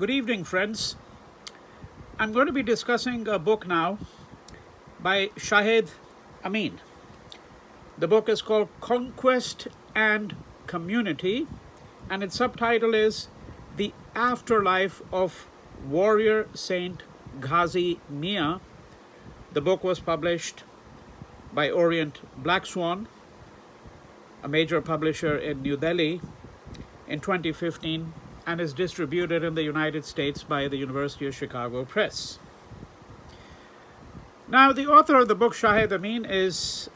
Good evening, friends. I'm going to be discussing a book now by Shahid Amin. The book is called Conquest and Community, and its subtitle is The Afterlife of Warrior Saint Ghazi Miyan. The book was published by Orient BlackSwan, a major publisher in New Delhi, in 2015, and is distributed in the United States by the University of Chicago Press. Now, the author of the book, Shahid Amin, is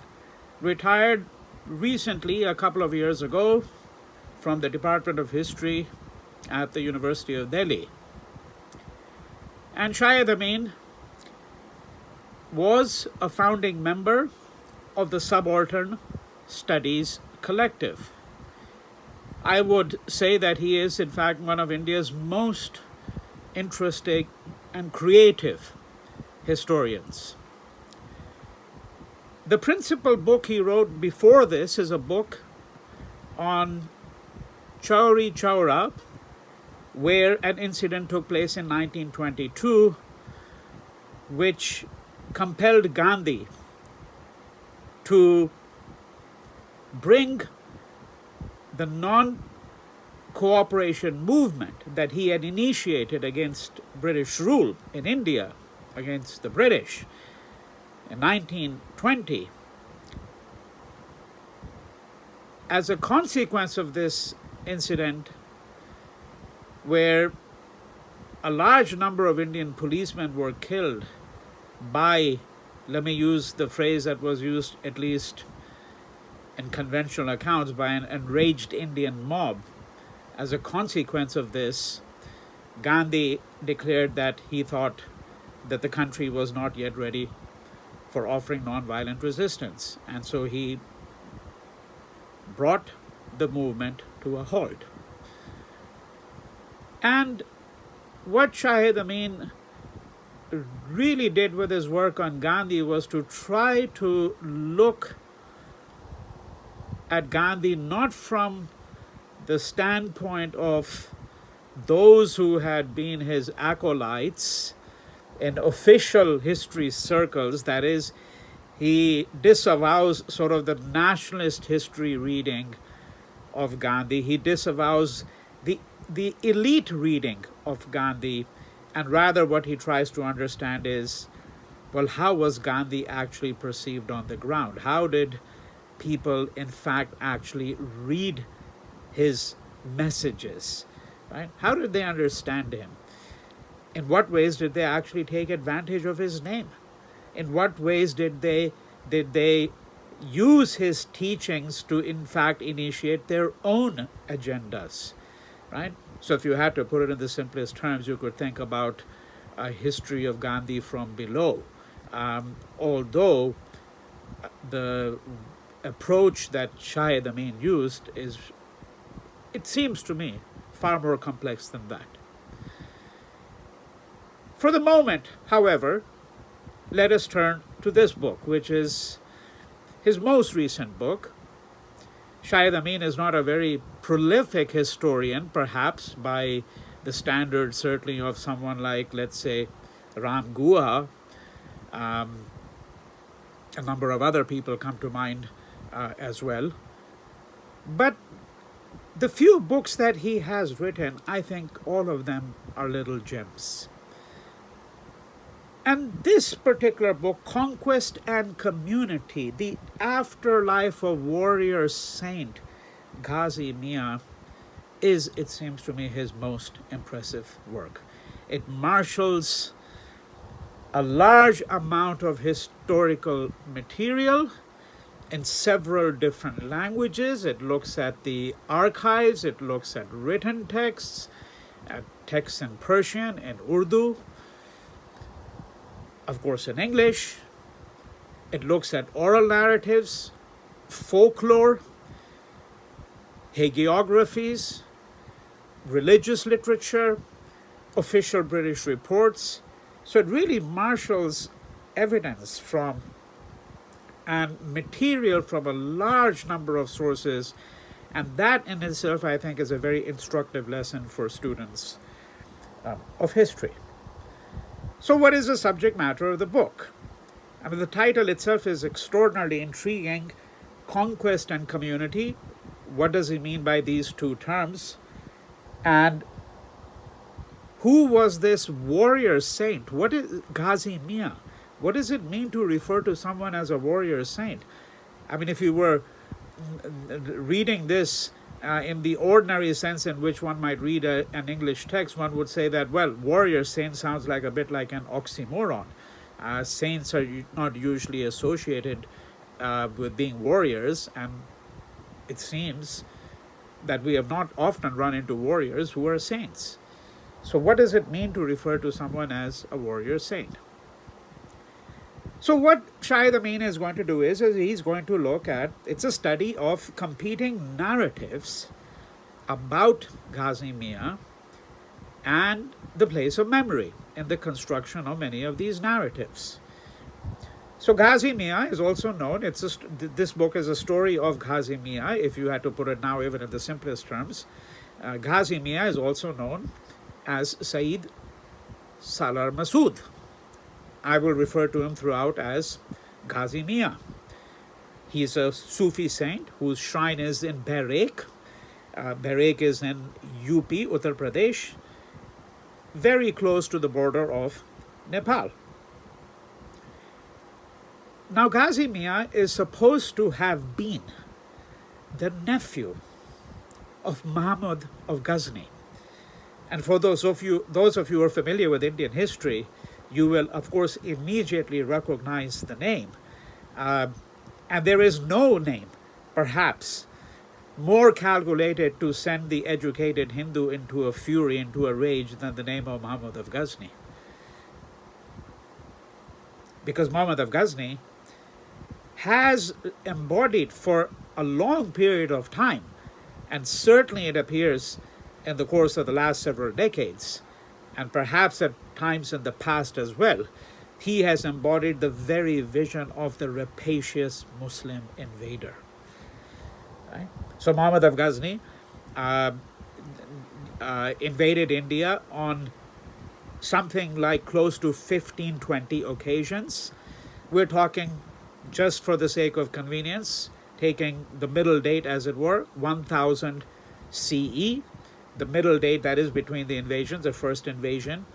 retired recently, a couple of years ago, from the Department of History at the University of Delhi. And Shahid Amin was a founding member of the Subaltern Studies Collective. I would say that he is, in fact, one of India's most interesting and creative historians. The principal book he wrote before this is a book on Chauri Chaura, where an incident took place in 1922, which compelled Gandhi to bring the non-cooperation movement that he had initiated against British rule in India, against the British in 1920. As a consequence of this incident, where a large number of Indian policemen were killed by, let me use the phrase that was used at least in conventional accounts, by an enraged Indian mob. As a consequence of this, Gandhi declared that he thought that the country was not yet ready for offering nonviolent resistance. And so he brought the movement to a halt. And what Shahid Amin really did with his work on Gandhi was to try to look at Gandhi not from the standpoint of those who had been his acolytes in official history circles. That is, he disavows sort of the nationalist history reading of Gandhi. He disavows the elite reading of Gandhi, and rather what he tries to understand is, well, how was Gandhi actually perceived on the ground? How did people, in fact, actually read his messages, right? How did they understand him? In what ways did they actually take advantage of his name? In what ways did they use his teachings to, in fact, initiate their own agendas, right? So if you had to put it in the simplest terms, you could think about a history of Gandhi from below. Although the approach that Shahid Amin used is, it seems to me, far more complex than that. For the moment, however, let us turn to this book, which is his most recent book. Shahid Amin is not a very prolific historian, perhaps by the standard certainly of someone like, let's say, Ram Guha. A number of other people come to mind as well. But the few books that he has written, I think all of them are little gems. And this particular book, Conquest and Community, The Afterlife of Warrior Saint Ghazi Miyan, is, it seems to me, his most impressive work. It marshals a large amount of historical material in several different languages. It looks at the archives, it looks at written texts, at texts in Persian and Urdu, of course in English. It looks at oral narratives, folklore, hagiographies, religious literature, official British reports. So it really marshals evidence from and material from a large number of sources, and that in itself, I think, is a very instructive lesson for students of history. So what is the subject matter of the book? I mean, the title itself is extraordinarily intriguing. Conquest and Community. What does he mean by these two terms? And who was this warrior saint? What is Ghazi Miyan? What does it mean to refer to someone as a warrior saint? I mean, if you were reading this in the ordinary sense in which one might read an English text, one would say that, well, warrior saint sounds like a bit like an oxymoron. Saints are not usually associated with being warriors, and it seems that we have not often run into warriors who are saints. So what does it mean to refer to someone as a warrior saint? So what Shahid Amin is going to do is he's going to look at, it's a study of competing narratives about Ghazi Miyan and the place of memory in the construction of many of these narratives. So Ghazi Miyan is also known, this book is a story of Ghazi Miyan, if you had to put it now even in the simplest terms. Ghazi Miyan is also known as Sayyid Salar Masud. I will refer to him throughout as Ghazi Miyan. He is a Sufi saint whose shrine is in Bareilly. Bareilly is in UP, Uttar Pradesh, very close to the border of Nepal. Now, Ghazi Miyan is supposed to have been the nephew of Mahmud of Ghazni. And for those of you who are familiar with Indian history, you will, of course, immediately recognize the name. And there is no name, perhaps, more calculated to send the educated Hindu into a fury, into a rage, than the name of Mahmud of Ghazni. Because Mahmud of Ghazni has embodied for a long period of time, and certainly it appears in the course of the last several decades, and perhaps at times in the past as well, he has embodied the very vision of the rapacious Muslim invader. Right? So Mahmud of Ghazni invaded India on something like close to 15-20 occasions. We're talking, just for the sake of convenience, taking the middle date, as it were, 1000 CE. The middle date, that is, between the invasions, the first invasion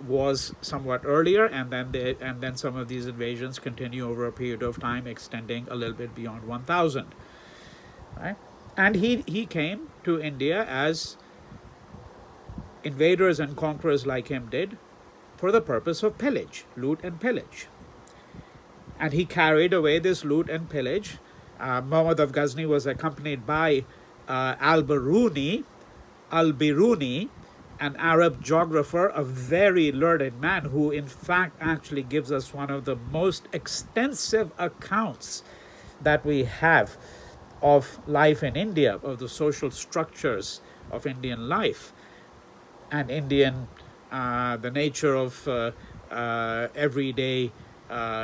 was somewhat earlier, and then some of these invasions continue over a period of time, extending a little bit beyond 1000. Right? And he came to India, as invaders and conquerors like him did, for the purpose of pillage, loot and pillage. And he carried away this loot and pillage. Mahmud of Ghazni was accompanied by Al-Biruni, an Arab geographer, a very learned man who in fact actually gives us one of the most extensive accounts that we have of life in India, of the social structures of Indian life and the nature of everyday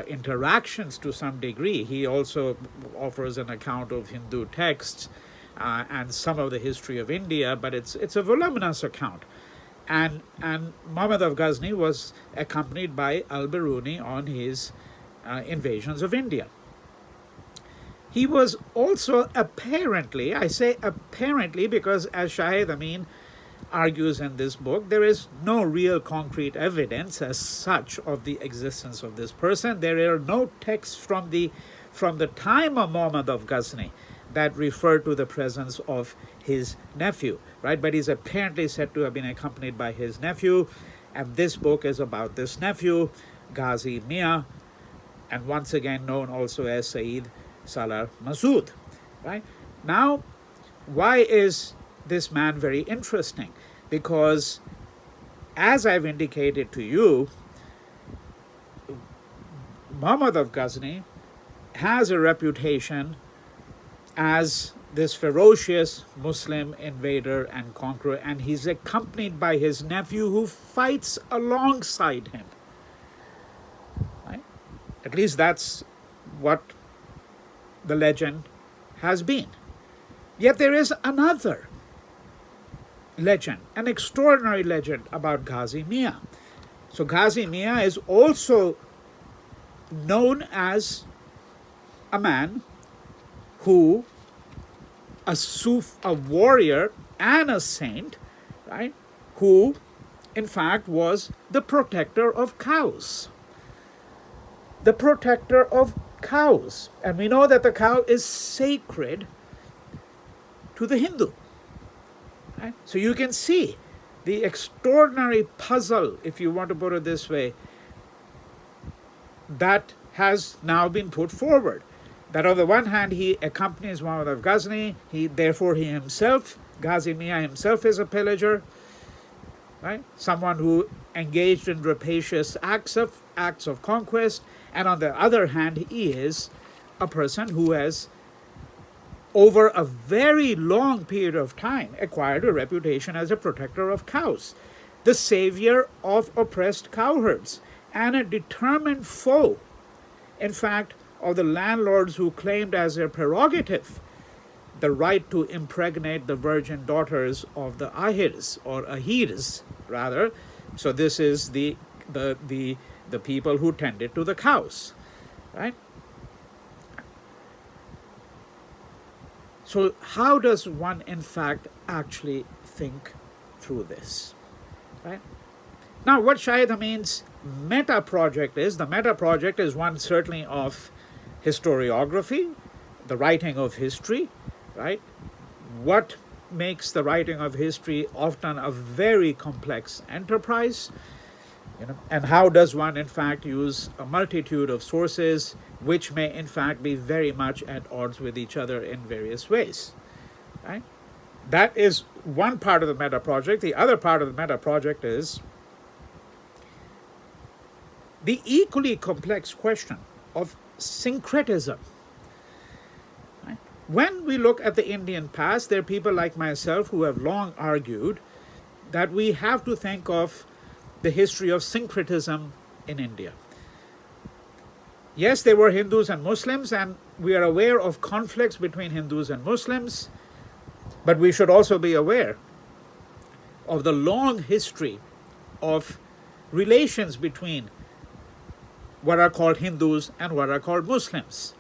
interactions to some degree. He also offers an account of Hindu texts and some of the history of India, but it's a voluminous account. And Mahmud of Ghazni was accompanied by Al-Biruni on his invasions of India. He was also apparently, I say apparently because, as Shahid Amin argues in this book, there is no real concrete evidence as such of the existence of this person. There are no texts from the time of Mahmud of Ghazni that refer to the presence of his nephew, right? But he's apparently said to have been accompanied by his nephew, and this book is about this nephew, Ghazi Miyan, and once again known also as Sayyid Salar Masud, right? Now, why is this man very interesting? Because, as I've indicated to you, Mahmud of Ghazni has a reputation as this ferocious Muslim invader and conqueror, and he's accompanied by his nephew who fights alongside him. Right? At least that's what the legend has been. Yet there is another legend, an extraordinary legend about Ghazi Miyan. So Ghazi Miyan is also known as a man who, a warrior and a saint, right, who in fact was the protector of cows. The protector of cows. And we know that the cow is sacred to the Hindu. Right? So you can see the extraordinary puzzle, if you want to put it this way, that has now been put forward. That on the one hand, he accompanies Mahmud of Ghazni, therefore he himself, Ghazi Miyan himself, is a pillager, right? Someone who engaged in rapacious acts of conquest, and on the other hand, he is a person who has, over a very long period of time, acquired a reputation as a protector of cows, the savior of oppressed cowherds, and a determined foe, in fact, of the landlords who claimed as their prerogative the right to impregnate the virgin daughters of the ahirs, or ahirs rather. So this is the people who tended to the cows, right? So how does one in fact actually think through this, right? Now what Shahid Amin's meta project is, the meta project is one certainly of historiography, the writing of history, right? What makes the writing of history often a very complex enterprise, and how does one in fact use a multitude of sources which may in fact be very much at odds with each other in various ways, right? That is one part of the meta project. The other part of the meta project is the equally complex question of syncretism. Right? When we look at the Indian past, there are people like myself who have long argued that we have to think of the history of syncretism in India. Yes, there were Hindus and Muslims, and we are aware of conflicts between Hindus and Muslims, but we should also be aware of the long history of relations between what are called Hindus and what are called Muslims.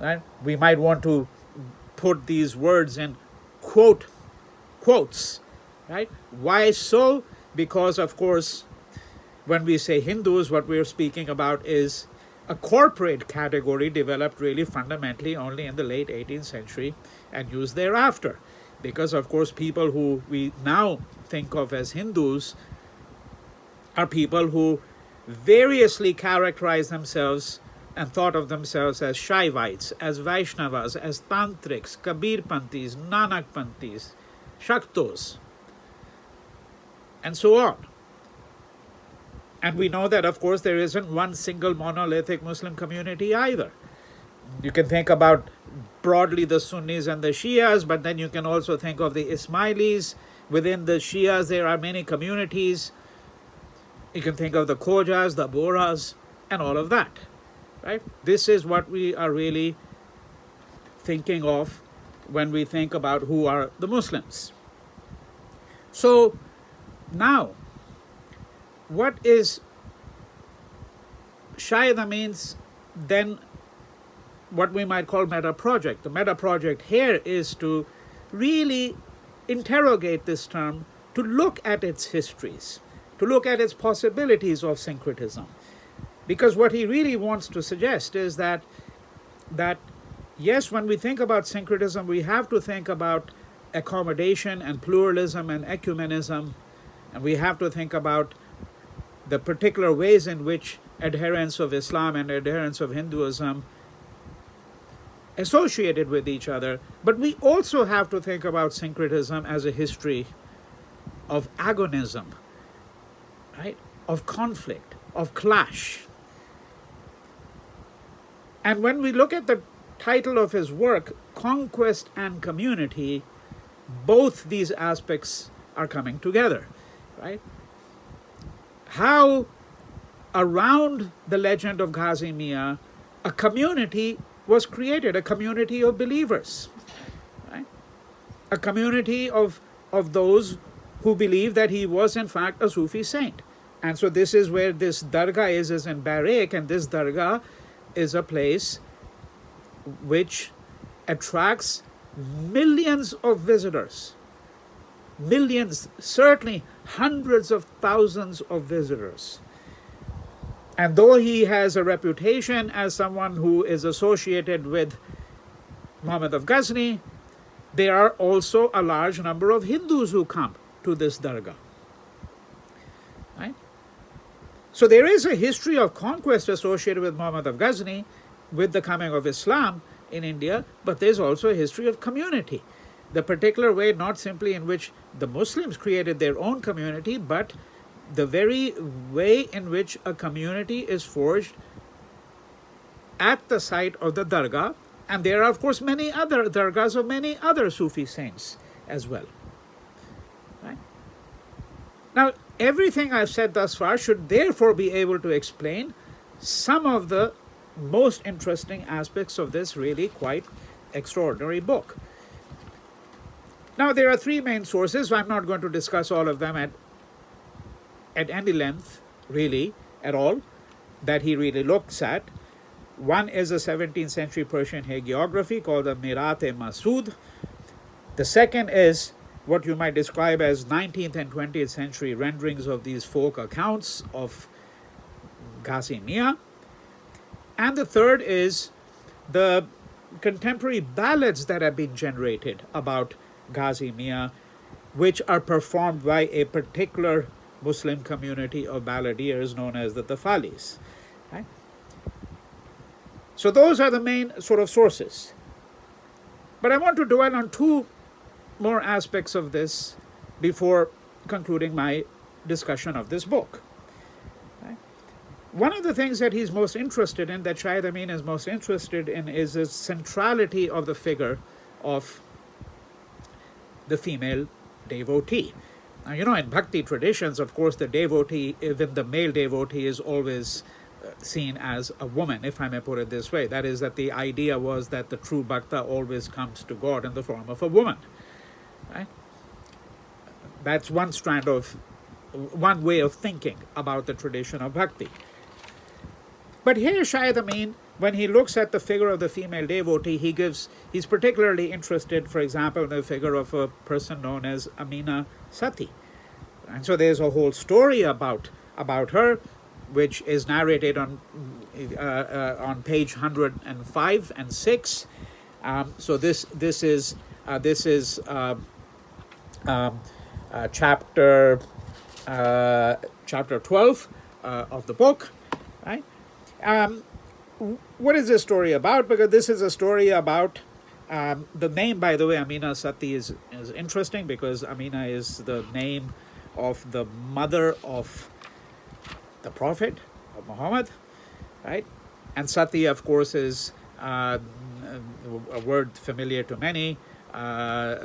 Right? We might want to put these words in quotes. Right? Why so? Because, of course, when we say Hindus, what we're speaking about is a corporate category developed really fundamentally only in the late 18th century and used thereafter. Because, of course, people who we now think of as Hindus are people who variously characterize themselves and thought of themselves as Shaivites, as Vaishnavas, as Tantrics, Kabirpanthis, Nanakpanthis, Shaktos, and so on. And we know that, of course, there isn't one single monolithic Muslim community either. You can think about broadly the Sunnis and the Shias, but then you can also think of the Ismailis. Within the Shias, there are many communities. You can think of the Khojas, the Bohras, and all of that, right? This is what we are really thinking of when we think about who are the Muslims. So now, what is Shahid Amin's then what we might call meta project? The meta project here is to really interrogate this term, to look at its histories, to look at its possibilities of syncretism. Because what he really wants to suggest is that yes, when we think about syncretism, we have to think about accommodation and pluralism and ecumenism, and we have to think about the particular ways in which adherents of Islam and adherents of Hinduism associated with each other. But we also have to think about syncretism as a history of agonism, right? Of conflict, of clash. And when we look at the title of his work, Conquest and Community, both these aspects are coming together, right? How around the legend of Ghazi Miyan, a community was created, a community of believers, right? A community of those who believe that he was in fact a Sufi saint. And so this is where this dargah is in Barak, and this dargah is a place which attracts millions of visitors. Millions, certainly hundreds of thousands of visitors. And though he has a reputation as someone who is associated with Mahmud of Ghazni, there are also a large number of Hindus who come to this dargah. Right? So there is a history of conquest associated with Mahmud of Ghazni, with the coming of Islam in India, but there's also a history of community. The particular way, not simply in which the Muslims created their own community, but the very way in which a community is forged at the site of the dargah. And there are, of course, many other dargahs of many other Sufi saints as well. Right? Now, everything I've said thus far should therefore be able to explain some of the most interesting aspects of this really quite extraordinary book. Now, there are three main sources. I'm not going to discuss all of them at any length, really, at all, that he really looks at. One is a 17th century Persian hagiography called the Salar Masud. The second is what you might describe as 19th and 20th century renderings of these folk accounts of Ghazi Miyan. And the third is the contemporary ballads that have been generated about Ghazi Miyan, which are performed by a particular Muslim community of balladeers known as the Tafalis. Right? So those are the main sort of sources. But I want to dwell on two more aspects of this before concluding my discussion of this book. Right? One of the things that he's most interested in, that Shahid Amin is most interested in, is the centrality of the figure of the female devotee. Now, you know, in bhakti traditions, of course, the devotee, even the male devotee, is always seen as a woman, if I may put it this way. That is, that the idea was that the true bhakta always comes to God in the form of a woman. Right? That's one way of thinking about the tradition of bhakti. But here Shahid Amin, when he looks at the figure of the female devotee, he's particularly interested, for example, in the figure of a person known as Amina Sati. And so there's a whole story about her, which is narrated on page 105 and 6. So this is chapter 12 of the book, right? What is this story about? Because this is a story about the name, by the way, Amina Sati is interesting, because Amina is the name of the mother of the Prophet, of Muhammad, right? And Sati, of course, is a word familiar to many, but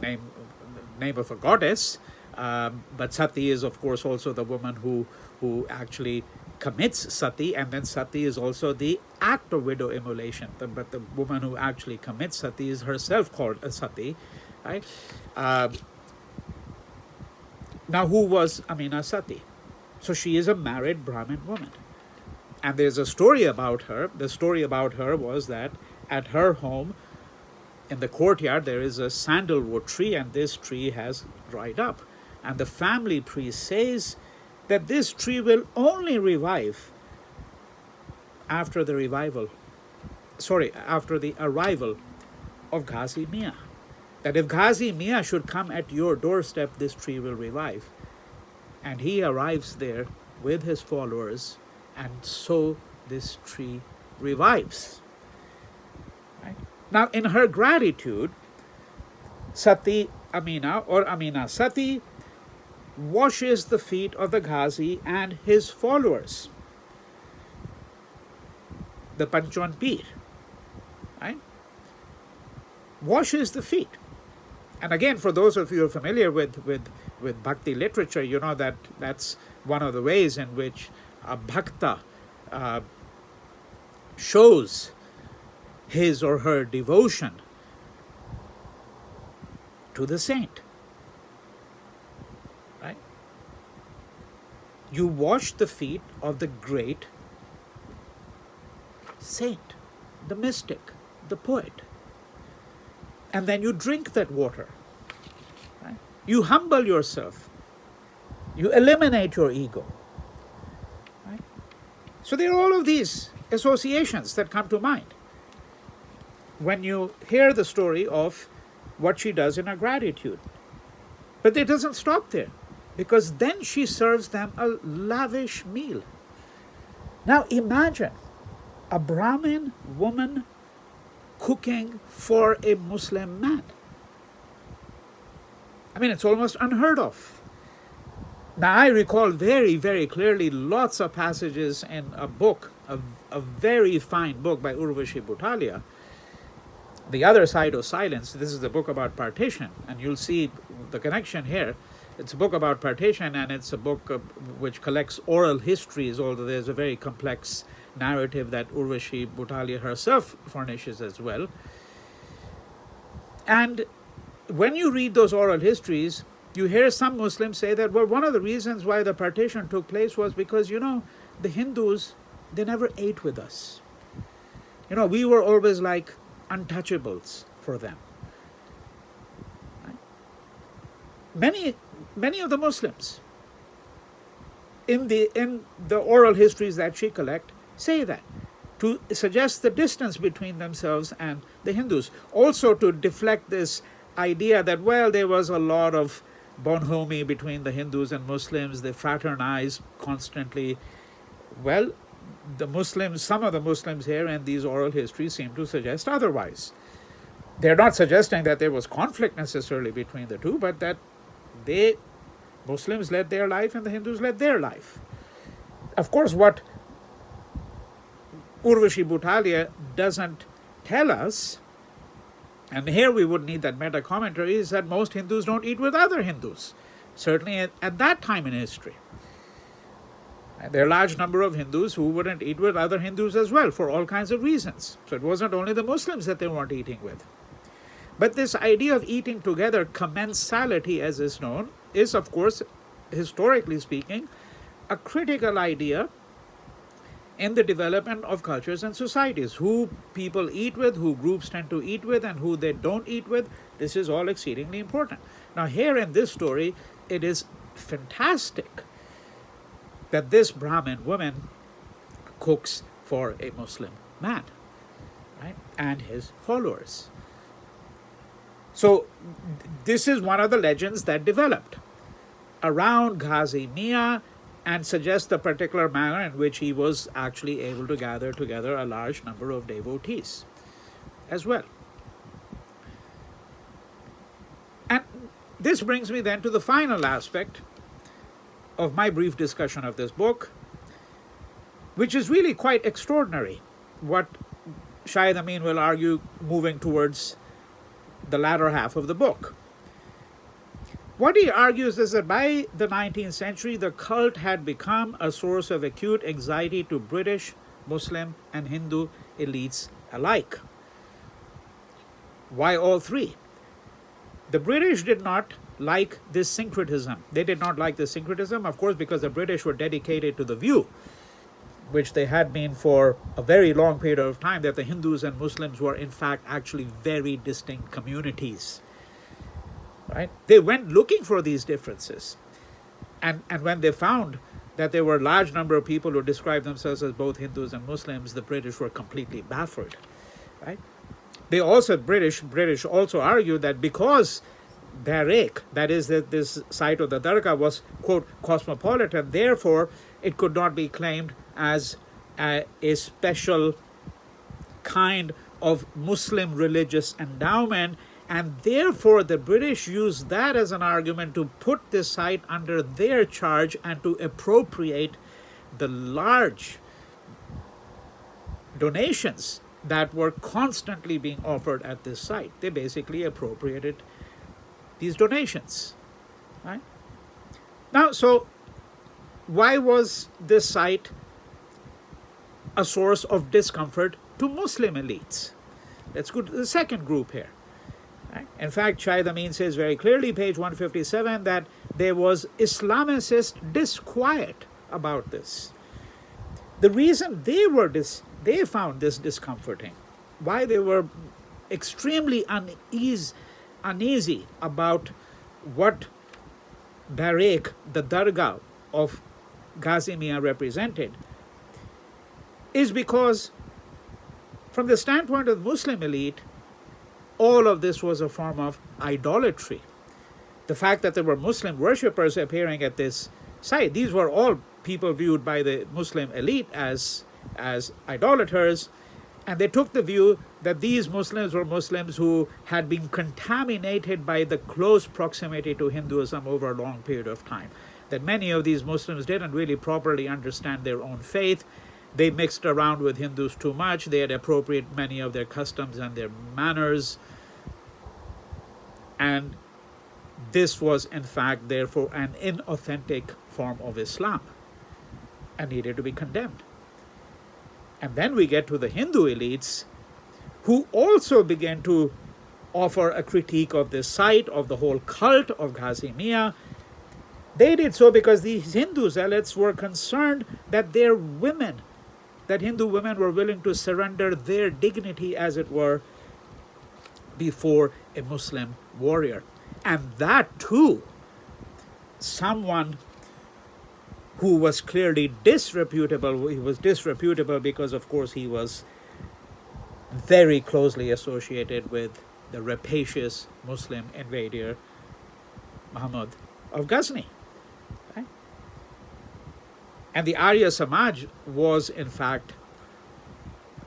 name of a goddess. But Sati is, of course, also the woman who actually commits sati, and then sati is also the act of widow immolation. But the woman who actually commits sati is herself called a sati, right? Now, who was Amina Sati? So she is a married Brahmin woman. And there's a story about her. The story about her was that at her home, in the courtyard, there is a sandalwood tree, and this tree has dried up. And the family priest says that this tree will only revive after the arrival of Ghazi Miyan. That if Ghazi Miyan should come at your doorstep, this tree will revive. And he arrives there with his followers, and so this tree revives. Right? Now, in her gratitude, Sati Amina, or Amina Sati, washes the feet of the Ghazi and his followers, the Panchwan Peer, right? Washes the feet. And again, for those of you who are familiar with bhakti literature, you know that that's one of the ways in which a bhakta shows his or her devotion to the saint. You wash the feet of the great saint, the mystic, the poet, and then you drink that water. Right? You humble yourself. You eliminate your ego. Right? So there are all of these associations that come to mind when you hear the story of what she does in her gratitude. But it doesn't stop there, because then she serves them a lavish meal. Now imagine a Brahmin woman cooking for a Muslim man. I mean, it's almost unheard of. Now, I recall very, very clearly lots of passages in a book, a very fine book by Urvashi Butalia, The Other Side of Silence. This is the book about partition, and you'll see the connection here. It's a book about partition, and it's a book which collects oral histories, although there's a very complex narrative that Urvashi Butalia herself furnishes as well. And when you read those oral histories, you hear some Muslims say that, well, one of the reasons why the partition took place was because, the Hindus, they never ate with us. We were always like untouchables for them. Right? Many of the Muslims in the oral histories that she collects say that, to suggest the distance between themselves and the Hindus. Also to deflect this idea that, well, there was a lot of bonhomie between the Hindus and Muslims, they fraternized constantly. Well, some of the Muslims here in these oral histories seem to suggest otherwise. They're not suggesting that there was conflict necessarily between the two, but that Muslims led their life and the Hindus led their life. Of course, what Urvashi Butalia doesn't tell us, and here we would need that meta commentary, is that most Hindus don't eat with other Hindus, certainly at that time in history. And there are a large number of Hindus who wouldn't eat with other Hindus as well, for all kinds of reasons. So it wasn't only the Muslims that they weren't eating with. But this idea of eating together, commensality as is known, is, of course, historically speaking, a critical idea in the development of cultures and societies. Who people eat with, who groups tend to eat with, and who they don't eat with, this is all exceedingly important. Now here in this story, it is fantastic that this Brahmin woman cooks for a Muslim man, right, and his followers. So this is one of the legends that developed around Ghazi Miyan, and suggests the particular manner in which he was actually able to gather together a large number of devotees as well. And this brings me then to the final aspect of my brief discussion of this book, which is really quite extraordinary, what Shahid Amin will argue moving towards the latter half of the book. What he argues is that by the 19th century, the cult had become a source of acute anxiety to British, Muslim, and Hindu elites alike. Why all three? The British did not like this syncretism. They did not like this syncretism, of course, because the British were dedicated to the view, which they had been for a very long period of time, that the Hindus and Muslims were in fact actually very distinct communities. Right? They went looking for these differences. And when they found that there were a large number of people who described themselves as both Hindus and Muslims, the British were completely baffled. Right? British also argued that because Darek, that is that this site of the dargah, was, quote, cosmopolitan, therefore it could not be claimed as a special kind of Muslim religious endowment, and therefore the British used that as an argument to put this site under their charge and to appropriate the large donations that were constantly being offered at this site. They basically appropriated these donations. Right? Now, so why was this site a source of discomfort to Muslim elites? Let's go to the second group here. Right? In fact, Shahid Amin says very clearly, page 157, that there was Islamicist disquiet about this. The reason they found this discomforting, why they were extremely uneasy about what Barak, the dargah of Ghazi Miyan represented, is because from the standpoint of the Muslim elite, all of this was a form of idolatry. The fact that there were Muslim worshippers appearing at this site, these were all people viewed by the Muslim elite as idolaters, and they took the view that these Muslims were Muslims who had been contaminated by the close proximity to Hinduism over a long period of time. That many of these Muslims didn't really properly understand their own faith. They mixed around with Hindus too much. They had appropriated many of their customs and their manners. And this was, in fact, therefore, an inauthentic form of Islam and needed to be condemned. And then we get to the Hindu elites, who also began to offer a critique of this site, of the whole cult of Ghazi Miyan. They did so because these Hindu zealots were concerned that their women, that Hindu women were willing to surrender their dignity, as it were, before a Muslim warrior. And that too, someone who was clearly disreputable. He was disreputable because, of course, he was very closely associated with the rapacious Muslim invader Mahmud of Ghazni. Right? And the Arya Samaj was, in fact,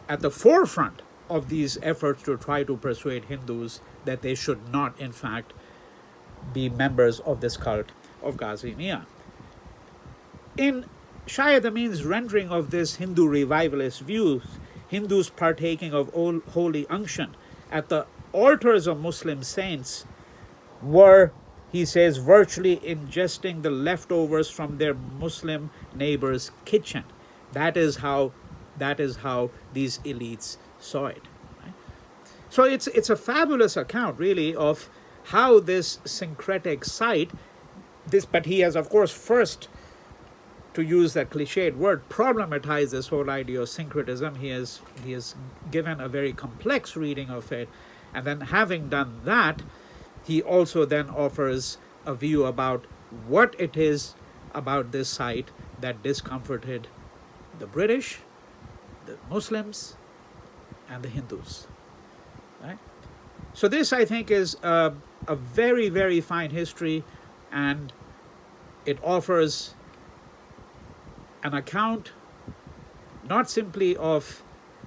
at the forefront of these efforts to try to persuade Hindus that they should not, in fact, be members of this cult of Ghazi Miyan. In Shahid Amin's rendering of this Hindu revivalist view, Hindus partaking of holy unction at the altars of Muslim saints were, he says, virtually ingesting the leftovers from their Muslim neighbor's kitchen. That is how these elites saw it. Right? So it's a fabulous account, really, of how this syncretic site, but he has, of course, first, to use that cliched word, problematized this whole idea of syncretism. He has given a very complex reading of it, and then having done that, he also then offers a view about what it is about this site that discomforted the British, the Muslims, and the Hindus. Right? So this, I think, is a very, very fine history, and it offers an account not simply of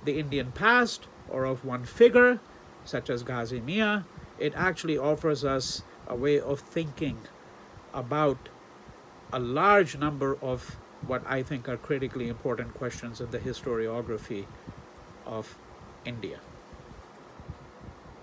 the Indian past or of one figure, such as Ghazi Miyan. It actually offers us a way of thinking about a large number of what I think are critically important questions in the historiography of India.